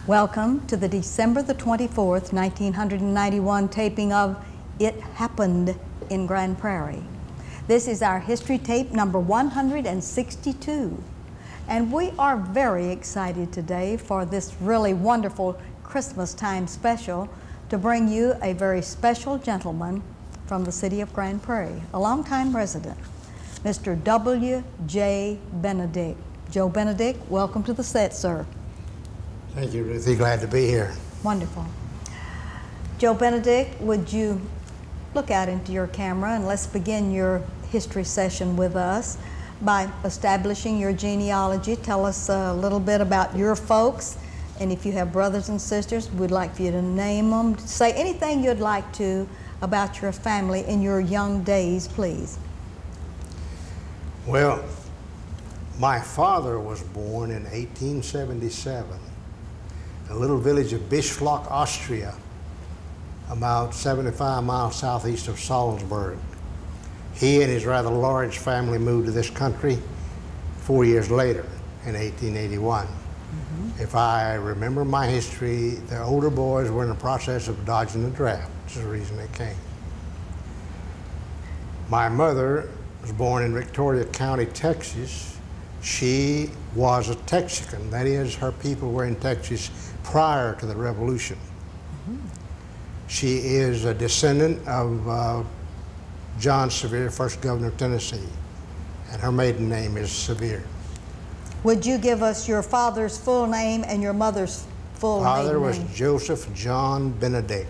Welcome to the December the 24th, 1991 taping of It Happened in Grand Prairie. This is our history tape number 162. And we are very excited today for this really wonderful Christmas time special to bring you a very special gentleman from the city of Grand Prairie, a longtime resident, Mr. W.J. Benedict. Joe Benedict, welcome to the set, sir. Thank you, Ruthie. Glad to be here. Wonderful. Joe Benedict, would you look out into your camera and let's begin your history session with us by establishing your genealogy. Tell us a little bit about your folks, and if you have brothers and sisters, we'd like for you to name them. Say anything you'd like to about your family in your young days, please. Well, my father was born in 1877 in a little village of Bischlock, Austria, about 75 miles southeast of Salzburg. He and his rather large family moved to this country 4 years later in 1881. If I remember my history, the older boys were in the process of dodging the draft, which is the reason they came. My mother was born in Victoria County, Texas. She was a Texican. That is, her people were in Texas prior to the Revolution. She is a descendant of John Sevier, first governor of Tennessee, and her maiden name is Sevier. Would you give us your father's full name and your mother's full name? Father was Joseph John Benedict.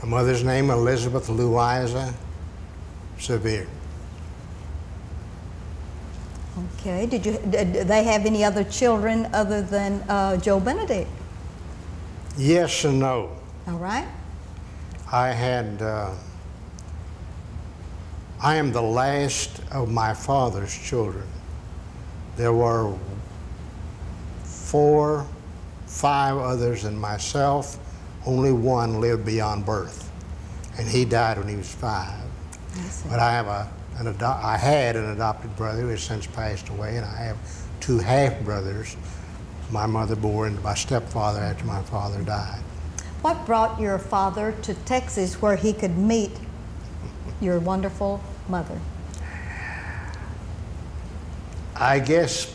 My mother's name, Elizabeth Louisa Sevier. Okay. Did they have any other children other than Joe Benedict? Yes and no. All right. I am the last of my father's children. There were 4, 5 others than myself. Only one lived beyond birth, and he died when he was 5. But I have I had an adopted brother who has since passed away, and I have 2 half-brothers my mother bore into my stepfather after my father died. What brought your father to Texas where he could meet your wonderful mother? I guess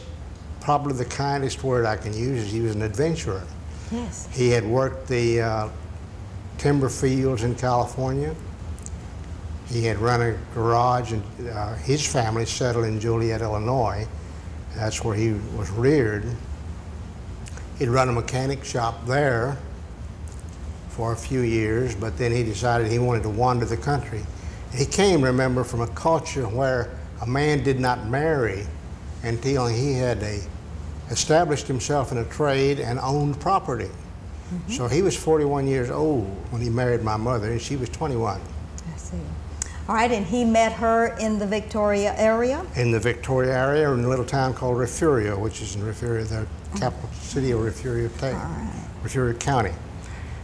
probably the kindest word I can use is he was an adventurer. Yes. He had worked the timber fields in California. He had run a garage, and his family settled in Joliet, Illinois. That's where he was reared. He'd run a mechanic shop there for a few years, but then he decided he wanted to wander the country. He came, remember, from a culture where a man did not marry until he had established himself in a trade and owned property. So he was 41 years old when he married my mother, and she was 21. I see. All right, and he met her in the Victoria area? In the Victoria area, in a little town called Refugio, which is in Refugio, the capital city of Refugio County.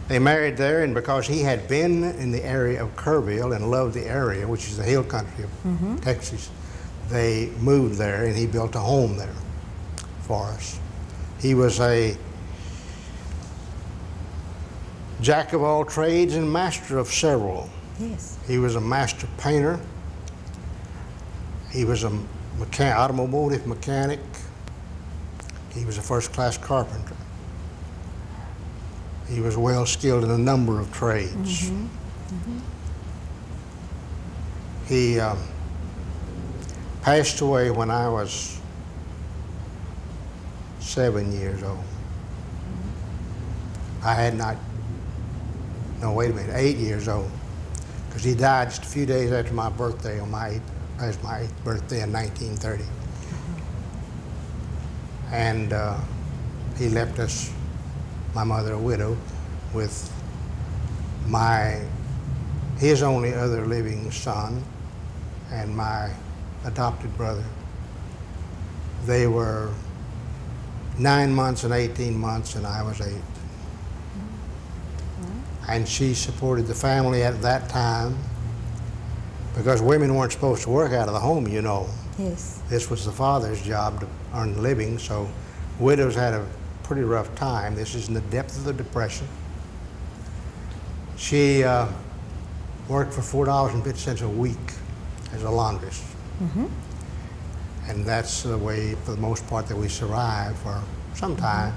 They married there, and because he had been in the area of Kerrville and loved the area, which is the hill country of Texas, they moved there, and he built a home there for us. He was a jack of all trades and master of several. Yes. He was a master painter. He was an automotive mechanic. He was a first-class carpenter. He was well skilled in a number of trades. He passed away when I was 7 years old. I had not, no, wait a minute, 8 years old, because he died just a few days after my birthday, on my 8th birthday in 1930. And he left us, my mother, a widow, with his only other living son and my adopted brother. They were 9 months and 18 months, and I was 8. And she supported the family at that time, because women weren't supposed to work out of the home, you know. Yes. This was the father's job to earn a living, so widows had a pretty rough time. This is in the depth of the Depression. She worked for $4.50 a week as a laundress. Mm-hmm. And that's the way, for the most part, that we survived for some time.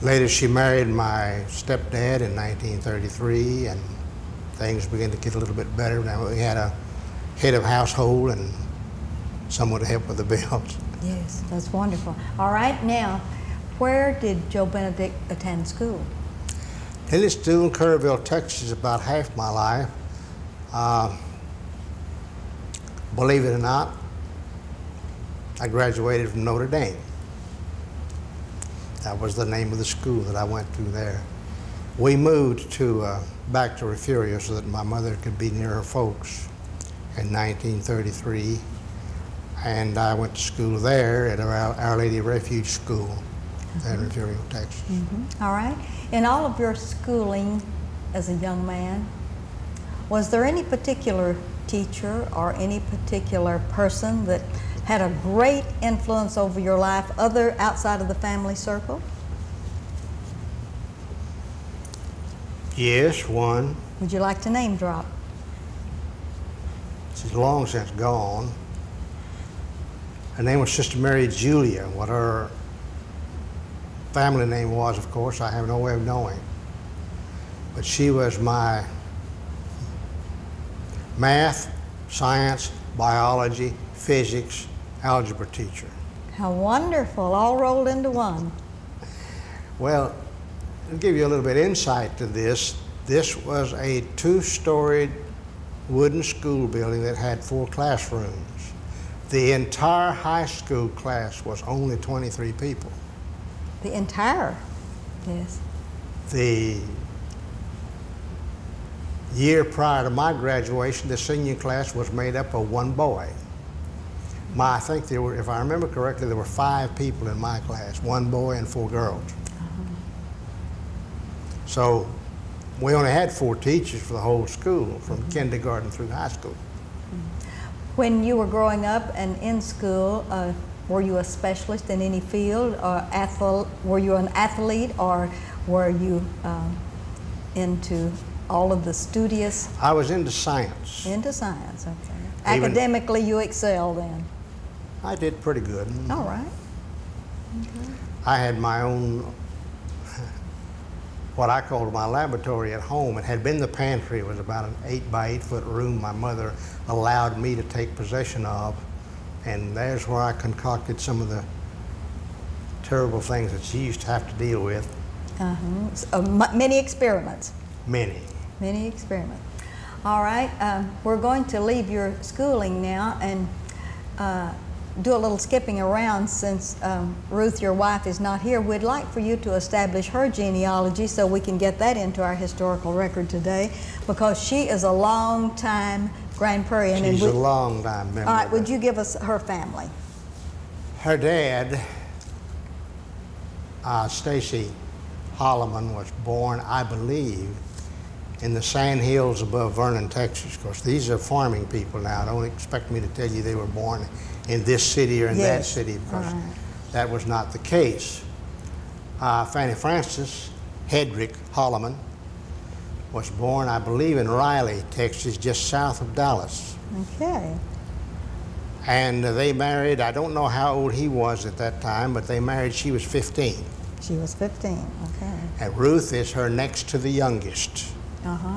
Later, she married my stepdad in 1933, and things began to get a little bit better. Now we had a head of household and someone to help with the bills. Yes, that's wonderful. All right, now, where did Joe Benedict attend school? Lily Stool in Kerrville, Texas, about half my life. Believe it or not, I graduated from Notre Dame. That was the name of the school that I went to there. We moved back to Refugio so that my mother could be near her folks in 1933. And I went to school there at Our Lady Refuge School in Refugio, Texas. Mm-hmm. All right. In all of your schooling as a young man, was there any particular teacher or any particular person that had a great influence over your life outside of the family circle? Yes, one. Would you like to name drop? She's long since gone. Her name was Sister Mary Julia. What her family name was, of course, I have no way of knowing. But she was my math, science, biology, physics, algebra teacher. How wonderful, all rolled into one. Well, to give you a little bit of insight to this, this was a two-storied wooden school building that had 4 classrooms. The entire high school class was only 23 people. The entire, yes. The year prior to my graduation, the senior class was made up of 1 boy. I think there were, if I remember correctly, there were 5 people in my class, 1 boy and 4 girls. So we only had 4 teachers for the whole school, from kindergarten through high school. When you were growing up and in school, were you a specialist in any field, or were you an athlete, or were you into all of the studious? I was into science. Into science, okay. Academically, you excelled then? I did pretty good. All right. Okay. I had my own, what I called my laboratory at home. It had been the pantry. It was about an 8 by 8 foot room my mother allowed me to take possession of. And there's where I concocted some of the terrible things that she used to have to deal with. Many experiments. Many. Many experiments. All right, we're going to leave your schooling now and do a little skipping around since Ruth, your wife, is not here. We'd like for you to establish her genealogy so we can get that into our historical record today, because she is a long time Grand Prairie. She's a long time member. All right, would you give us her family? Her dad, Stacy Holloman, was born, I believe, in the sand hills above Vernon, Texas. Of course, these are farming people now. Don't expect me to tell you they were born in this city or in that city, because that was not the case. Fanny Frances Hedrick Holloman was born, I believe, in Riley, Texas, just south of Dallas. Okay. And they married, I don't know how old he was at that time, but they married, she was 15. She was 15, okay. And Ruth is her next to the youngest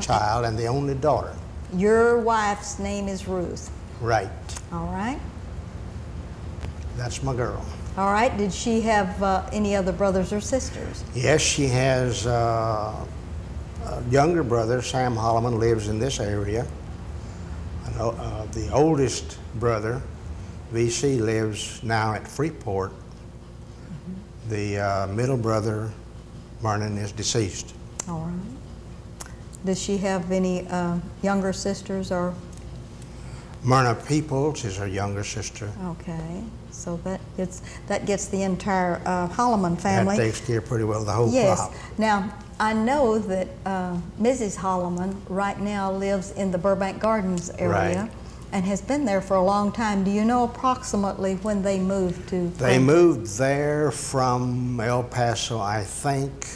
child and the only daughter. Your wife's name is Ruth. Right. All right. That's my girl. All right. Did she have any other brothers or sisters? Yes, she has a younger brother, Sam Holloman, lives in this area. The oldest brother, V.C., lives now at Freeport. The middle brother, Vernon, is deceased. All right. Does she have any younger sisters or? Myrna Peoples is her younger sister. Okay, so that gets the entire Holloman family. That takes care pretty well of the whole crop. Yes. Now, I know that Mrs. Holloman right now lives in the Burbank Gardens area. Right. and has been there for a long time. Do you know approximately when they moved to? They moved there from El Paso, I think,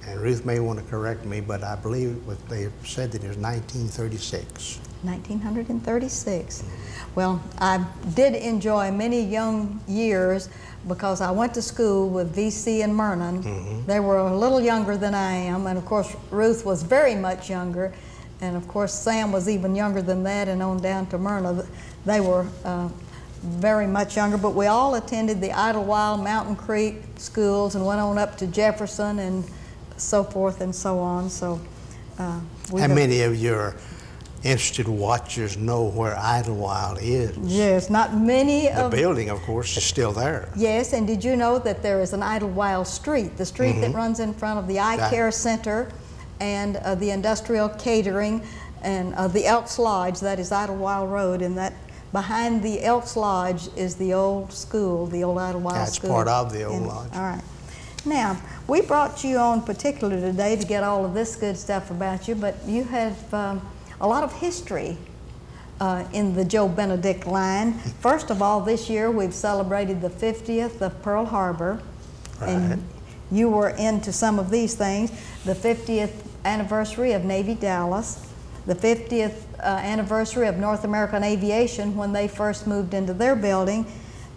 and Ruth may want to correct me, but I believe they said that it was 1936. 1936. Well, I did enjoy many young years because I went to school with VC and Myrnan. They were a little younger than I am, and of course Ruth was very much younger, and of course Sam was even younger than that, and on down to Myrna. They were very much younger, but we all attended the Idlewild, Mountain Creek schools and went on up to Jefferson and so forth and so on. So, How many of your interested watchers know where Idlewild is? Yes, not many The building, of course, is still there. Yes, and did you know that there is an Idlewild Street, the street that runs in front of the Eye Care Center and the Industrial Catering and the Elks Lodge, that is Idlewild Road, and that behind the Elks Lodge is the old school, the old Idlewild School. That's part of the old lodge. All right. Now, we brought you on particularly today to get all of this good stuff about you, but you have a lot of history in the Joe Benedict line. First of all, this year we've celebrated the 50th of Pearl Harbor. Right. And you were into some of these things. The 50th anniversary of Navy Dallas, the 50th anniversary of North American Aviation when they first moved into their building,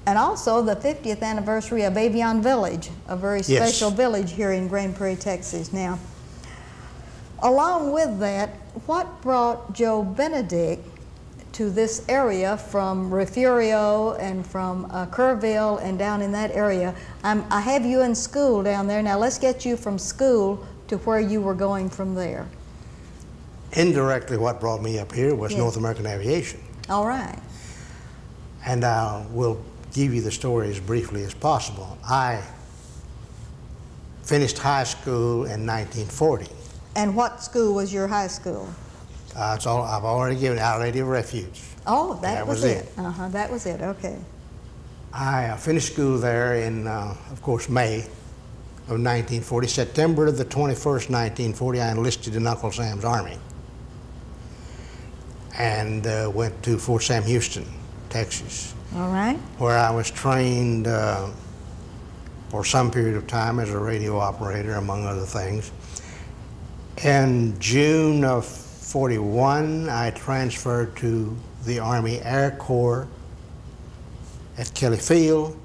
and also the 50th anniversary of Avion Village, a very special village here in Grand Prairie, Texas. Now, along with that, what brought Joe Benedict to this area from Refugio and from Kerrville and down in that area? I have you in school down there. Now let's get you from school to where you were going from there. Indirectly, what brought me up here was North American Aviation. All right. And I will give you the story as briefly as possible. I finished high school in 1940. And what school was your high school? It's all I've already given, Our Lady of Refuge. Oh, that was it. That was it, okay. I finished school there in, of course, May of 1940. September the 21st, 1940, I enlisted in Uncle Sam's Army and went to Fort Sam Houston, Texas. All right. Where I was trained for some period of time as a radio operator, among other things. In June of 41, I transferred to the Army Air Corps at Kelly Field,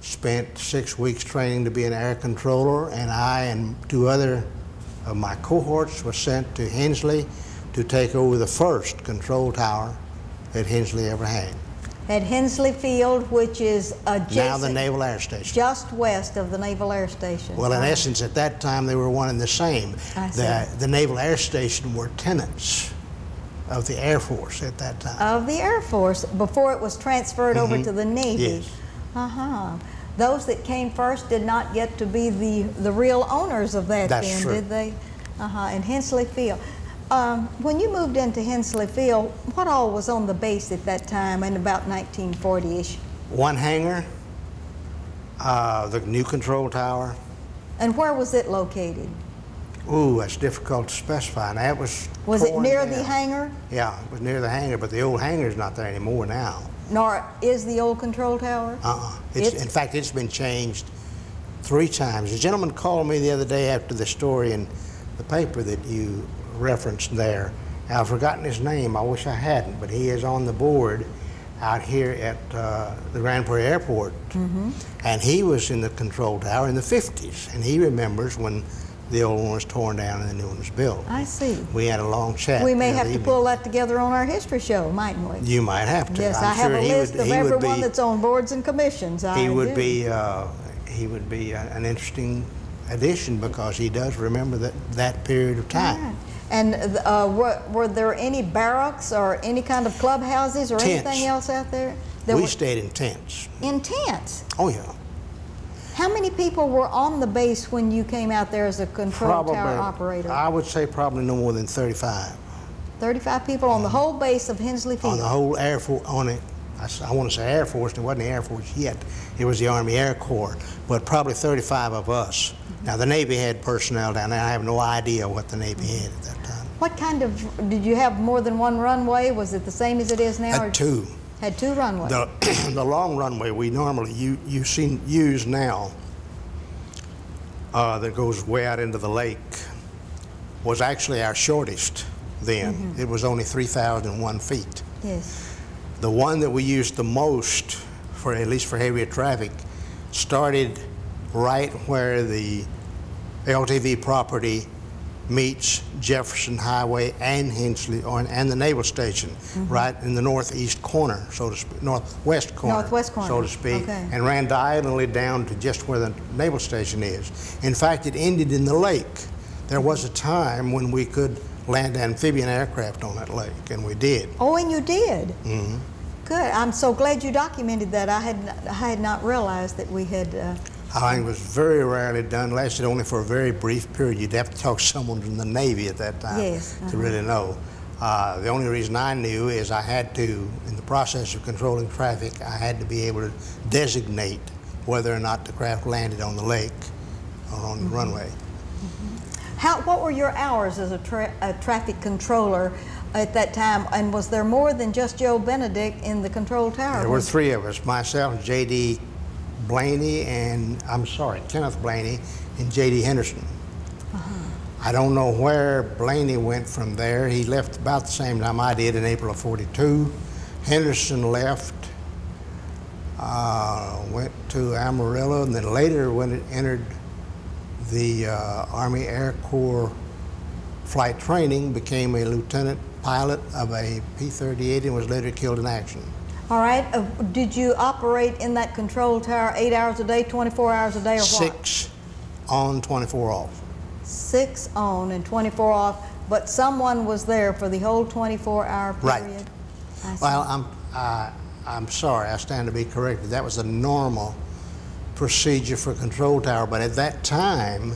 spent 6 weeks training to be an air controller, and I and 2 other of my cohorts were sent to Hensley to take over the first control tower that Hensley ever had. At Hensley Field, which is adjacent, now the Naval Air Station. Just west of the Naval Air Station. Well, in essence, at that time, they were one and the same. I see. The Naval Air Station were tenants of the Air Force at that time. Of the Air Force, before it was transferred over to the Navy. Yes. Those that came first did not get to be the real owners of that. That's then, true. did they? In Hensley Field. When you moved into Hensley Field, what all was on the base at that time in about 1940-ish? One hangar, the new control tower. And where was it located? Ooh, that's difficult to specify. That was it near down. the hangar? Yeah, it was near the hangar, but the old hangar's not there anymore now. Nor is the old control tower? In fact, it's been changed 3 times. A gentleman called me the other day after the story in the paper that you referenced there. I've forgotten his name. I wish I hadn't, but he is on the board out here at the Grand Prairie Airport. And he was in the control tower in the 50s, and he remembers when the old one was torn down and the new one was built. I see. We had a long chat. We may have to pull that together on our history show, mightn't we? You might have to. Yes, I'm I have sure a list of everyone that's on boards and commissions. He would be an interesting addition because he does remember that period of time. Right. And were there any barracks or any kind of clubhouses or Tents. anything else out there? We stayed in tents. In tents? Oh, yeah. How many people were on the base when you came out there as a control tower operator? I would say probably no more than 35. 35 people on the whole base of Hensley Field? On the whole Air Force, I want to say Air Force, and it wasn't the Air Force yet. It was the Army Air Corps, but probably 35 of us. Now, the Navy had personnel down there. I have no idea what the Navy had at that time. What kind of, did you have more than one runway? Was it the same as it is now? Had two. Had two runways. The long runway we normally use now that goes way out into the lake was actually our shortest then. Mm-hmm. It was only 3,001 feet. Yes. The one that we used the most, for at least for heavier traffic, started right where the LTV property meets Jefferson Highway and Hensley, and the naval station, mm-hmm. right in the northeast corner, so to speak, northwest corner, so to speak, okay. And ran diagonally down to just where the naval station is. In fact, it ended in the lake. There was a time when we could land amphibian aircraft on that lake, and we did. Oh, and you did? Mm-hmm. Good. I'm so glad you documented that. I had not realized that we had... I think it was very rarely done, lasted only for a very brief period. You'd have to talk to someone from the Navy at that time, yes, to really know. The only reason I knew is I had to, in the process of controlling traffic, I had to be able to designate whether or not the craft landed on the lake or on the mm-hmm. runway. Mm-hmm. What were your hours as a traffic controller at that time, and was there more than just Joe Benedict in the control tower? There were three of us, myself, J.D. Blaney, and Kenneth Blaney and J.D. Henderson. Uh-huh. I don't know where Blaney went from there. He left about the same time I did in April of '42. Henderson left, went to Amarillo, and then later when it entered the Army Air Corps flight training, became a lieutenant pilot of a P-38 and was later killed in action. All right. Did you operate in that control tower 8 hours a day, 24 hours a day, or what? 6 on, 24 off. 6 on and 24 off, but someone was there for the whole 24-hour period? Right. Well, I'm sorry, I stand to be corrected. That was the normal procedure for control tower, but at that time,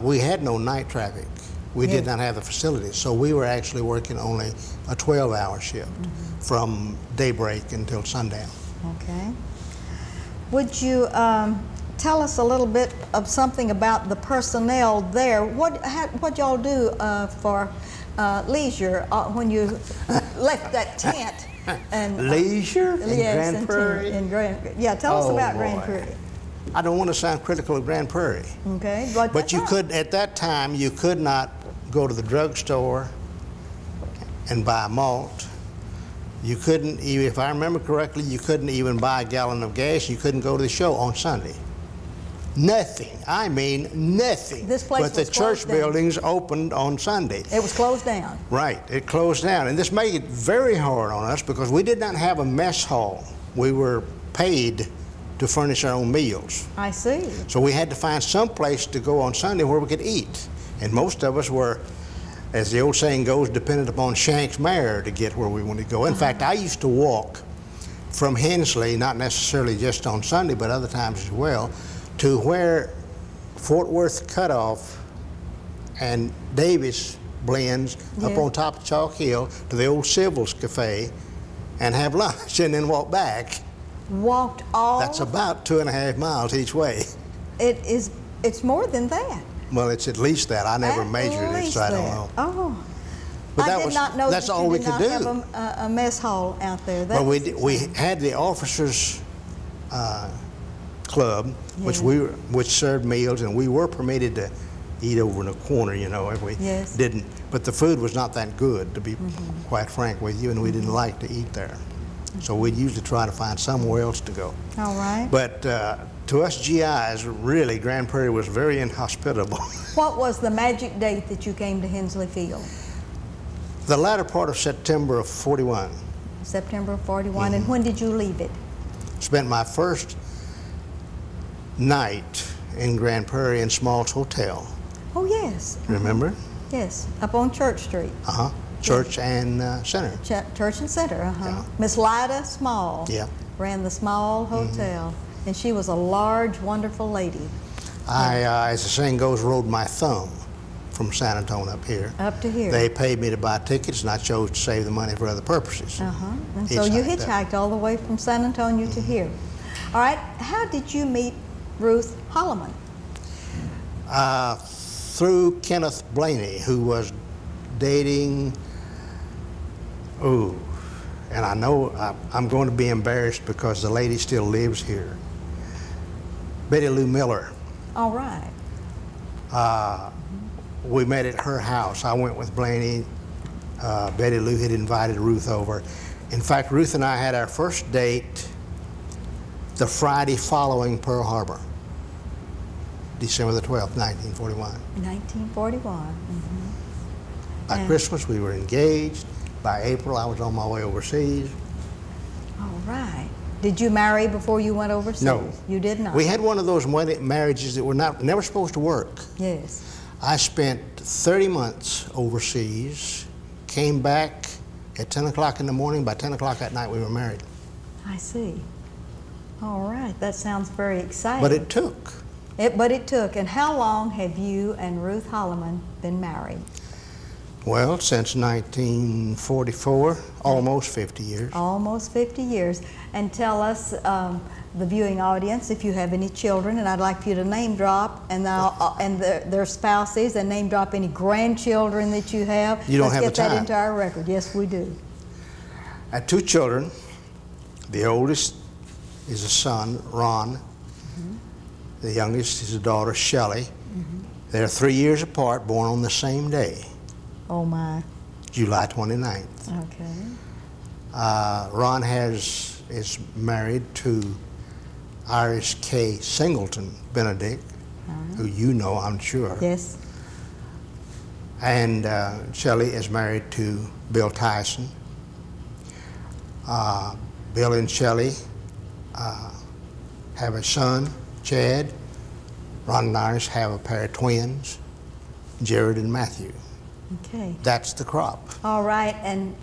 we had no night traffic. We did not have the facilities, so we were actually working only a 12-hour shift mm-hmm. from daybreak until sundown. Okay. Would you tell us a little bit of something about the personnel there? What y'all do for leisure when you left that tent? And, leisure in yes, Grand Prairie? Yeah, tell us about Grand Prairie. I don't want to sound critical of Grand Prairie. Okay. But you could, at that time, you could not go to the drugstore and buy malt. You couldn't even, if I remember correctly, you couldn't even buy a gallon of gas. You couldn't go to the show on Sunday. Nothing. I mean, nothing. This place but the church buildings opened on Sunday. It was closed down. Right. It closed down. And this made it very hard on us because we did not have a mess hall. We were paid to furnish our own meals. I see. So we had to find some place to go on Sunday where we could eat. And most of us were, as the old saying goes, dependent upon Shank's mare to get where we wanted to go. In fact, I used to walk from Hensley, not necessarily just on Sunday, but other times as well, to where Fort Worth Cutoff and Davis blends up on top of Chalk Hill to the old Civil's Cafe and have lunch and then walk back. Walked all? That's about 2.5 miles each way. It's more than that. Well, it's at least that. I never measured it, so I don't know. Oh. But I did not know that's that all you we did could not do. have a mess hall out there. Well, we had the officers' club, which served meals, and we were permitted to eat over in a corner, you know, if we didn't. But the food was not that good, to be quite frank with you, and we didn't like to eat there. So we'd usually try to find somewhere else to go. All right. But to us GIs, really, Grand Prairie was very inhospitable. What was the magic date that you came to Hensley Field? The latter part of September of '41. September of '41, and when did you leave it? Spent my first night in Grand Prairie in Small's Hotel. Oh, yes. Remember? Yes, up on Church Street. Church and Center. Church and Center, Miss Lida Small ran the Small Hotel, and she was a large, wonderful lady. I, as the saying goes, rode my thumb from San Antonio up here. Up to here. They paid me to buy tickets, and I chose to save the money for other purposes. And so you hitchhiked all the way from San Antonio to here. All right, how did you meet Ruth Holloman? Through Kenneth Blaney, who was dating, and I know I'm going to be embarrassed because the lady still lives here. Betty Lou Miller. All right. We met at her house. I went with Blaney. Betty Lou had invited Ruth over. In fact, Ruth and I had our first date the Friday following Pearl Harbor, December the 12th, 1941. 1941. Mm-hmm. By Christmas, we were engaged. By April, I was on my way overseas. All right. Did you marry before you went overseas? No. You did not? We had one of those marriages that were never supposed to work. Yes. I spent 30 months overseas, came back at 10 o'clock in the morning. By 10 o'clock at night, we were married. I see. All right. That sounds very exciting. But it took. But it took. And how long have you and Ruth Holloman been married? Well, since 1944, almost 50 years. Almost 50 years. And tell us, the viewing audience, if you have any children, and I'd like for you to name drop and their spouses, and name drop any grandchildren that you have. You don't have the Let's get that time. into our record. Yes, we do. I had 2 children. The oldest is a son, Ron. Mm-hmm. The youngest is a daughter, Shelley. Mm-hmm. They're 3 years apart, born on the same day. Oh my. July 29th. Okay. Ron is married to Iris K. Singleton Benedict, who you know, I'm sure. Yes. And Shelley is married to Bill Tyson. Bill and Shelley have a son, Chad. Ron and Iris have a pair of twins, Jared and Matthew. Okay. That's the crop. All right, and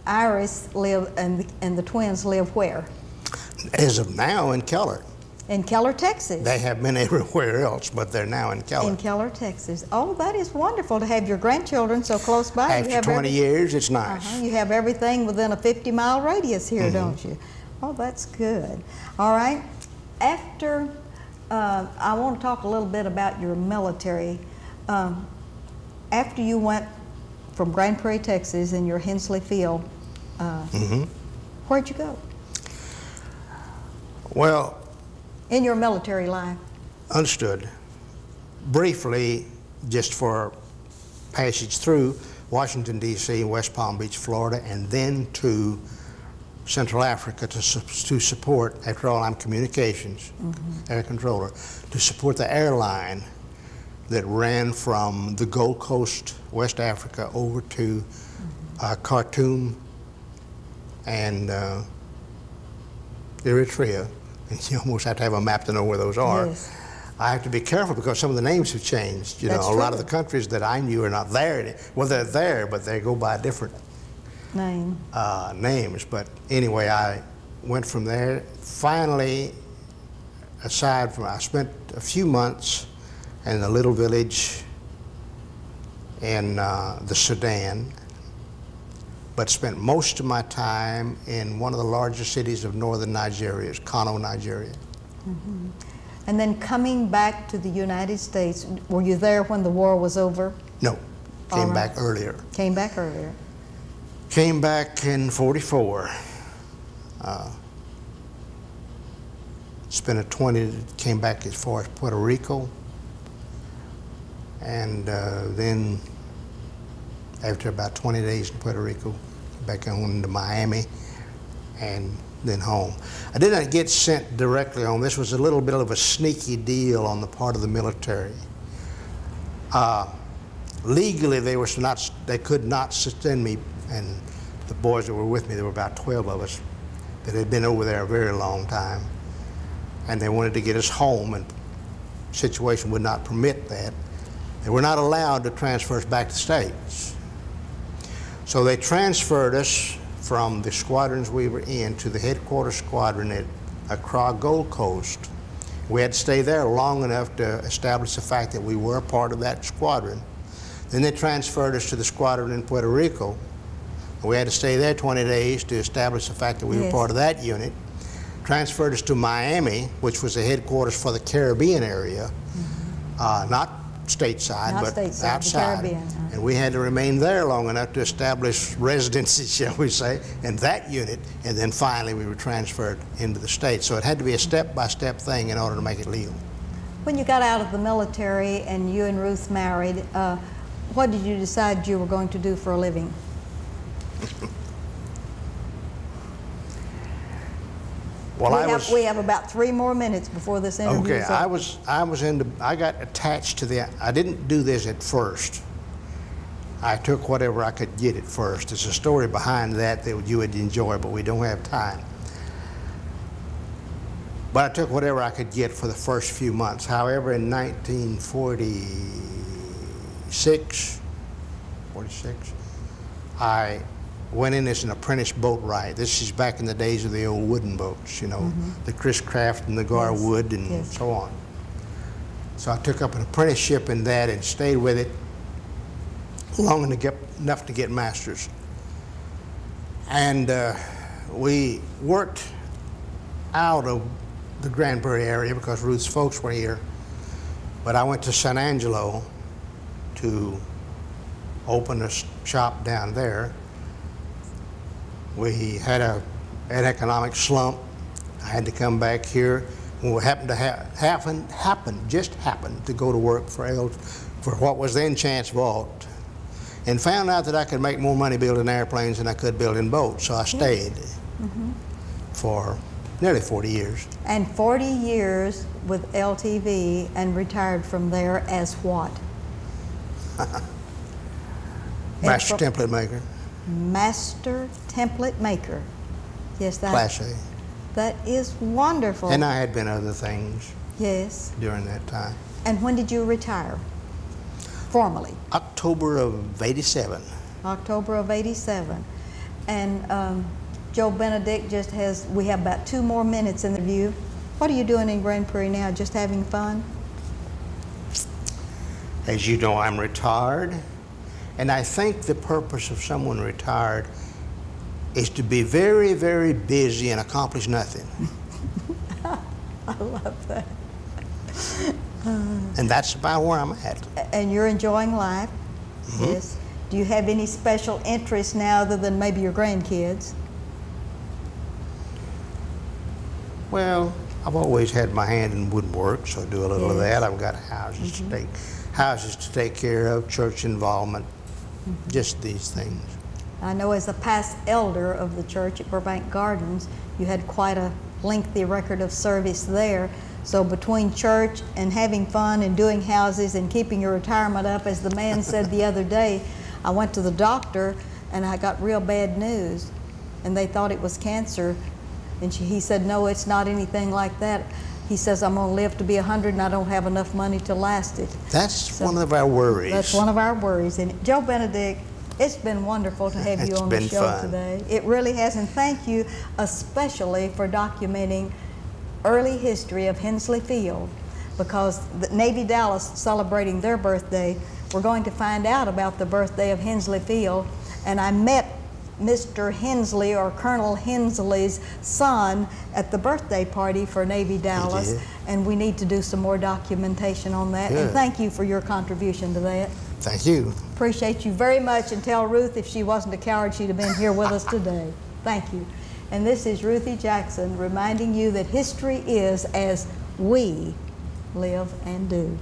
Iris and the twins live where? As of now, in Keller. In Keller, Texas. They have been everywhere else, but they're now in Keller. In Keller, Texas. Oh, that is wonderful to have your grandchildren so close by. After 20 years, it's nice. You have everything within a 50-mile radius here, don't you? Oh, that's good. All right. After, I want to talk a little bit about your military. After you went from Grand Prairie, Texas, in your Hensley Field, where'd you go? Well, in your military life. Understood. Briefly, just for passage through Washington, D.C., West Palm Beach, Florida, and then to Central Africa to support, after all, I'm communications, air controller, to support the airline that ran from the Gold Coast, West Africa, over to Khartoum and Eritrea. And you almost have to have a map to know where those are. Yes. I have to be careful because some of the names have changed. You know, a lot of the countries that I knew are not there. Well, they're there, but they go by different names. But anyway, I went from there. Finally, I spent a few months in a little village in the Sudan, but spent most of my time in one of the largest cities of northern Nigeria, Kano, Nigeria. And then coming back to the United States, were you there when the war was over? No, came back earlier. Came back earlier. Came back in '44. Came back as far as Puerto Rico. And then after about 20 days in Puerto Rico, back on to Miami and then home. I did not get sent directly home. This was a little bit of a sneaky deal on the part of the military. Legally, they could not send me, and the boys that were with me, there were about 12 of us that had been over there a very long time, and they wanted to get us home, and the situation would not permit that. They were not allowed to transfer us back to the States. So they transferred us from the squadrons we were in to the headquarters squadron at Accra, Gold Coast. We had to stay there long enough to establish the fact that we were a part of that squadron. Then they transferred us to the squadron in Puerto Rico. We had to stay there 20 days to establish the fact that we were part of that unit. Transferred us to Miami, which was the headquarters for the Caribbean area, not stateside, Not but stateside, the outside. Caribbean, huh? And we had to remain there long enough to establish residency, shall we say, in that unit, and then finally we were transferred into the States. So it had to be a step-by-step thing in order to make it legal. When you got out of the military and you and Ruth married, what did you decide you were going to do for a living? Well, we have about 3 more minutes before this interview. Okay, I got attached to I didn't do this at first. I took whatever I could get at first. There's a story behind that you would enjoy, but we don't have time. But I took whatever I could get for the first few months. However, in 1946, I went in as an apprentice boatwright. This is back in the days of the old wooden boats, you know, the Chris Craft and the Garwood and so on. So I took up an apprenticeship in that and stayed with it long enough to get masters. And we worked out of the Grand Prairie area because Ruth's folks were here. But I went to San Angelo to open a shop down there. We had an economic slump. I had to come back here. We happened to go to work for what was then Chance Vault, and found out that I could make more money building airplanes than I could building boats. So I stayed for nearly 40 years. And 40 years with LTV, and retired from there as what? Master template maker. Master template maker. Yes, Class A. That is wonderful. And I had been other things. Yes. During that time. And when did you retire? Formally? October of '87. October of '87. And Joe Benedict we have about 2 more minutes in the view. What are you doing in Grand Prairie now? Just having fun? As you know, I'm retired. And I think the purpose of someone retired is to be very, very busy and accomplish nothing. I love that. And that's about where I'm at. And you're enjoying life? Yes. Do you have any special interests now other than maybe your grandkids? Well, I've always had my hand in woodwork, so I do a little of that. I've got houses to take care of, church involvement, just these things. I know as a past elder of the church at Burbank Gardens, you had quite a lengthy record of service there. So between church and having fun and doing houses and keeping your retirement up, as the man said the other day, I went to the doctor and I got real bad news, and they thought it was cancer. And he said, no, it's not anything like that. He says, I'm going to live to be 100 and I don't have enough money to last it. That's one of our worries. That's one of our worries. And Joe Benedict, it's been wonderful to have you on the show today. It really has, and thank you especially for documenting early history of Hensley Field, because the Navy Dallas celebrating their birthday, we're going to find out about the birthday of Hensley Field. And I met Mr. Hensley, or Colonel Hensley's son, at the birthday party for Navy Dallas, and we need to do some more documentation on that. Good. And thank you for your contribution to that. Thank you. Appreciate you very much, and tell Ruth if she wasn't a coward, she'd have been here with us today. Thank you. And this is Ruthie Jackson reminding you that history is as we live and do.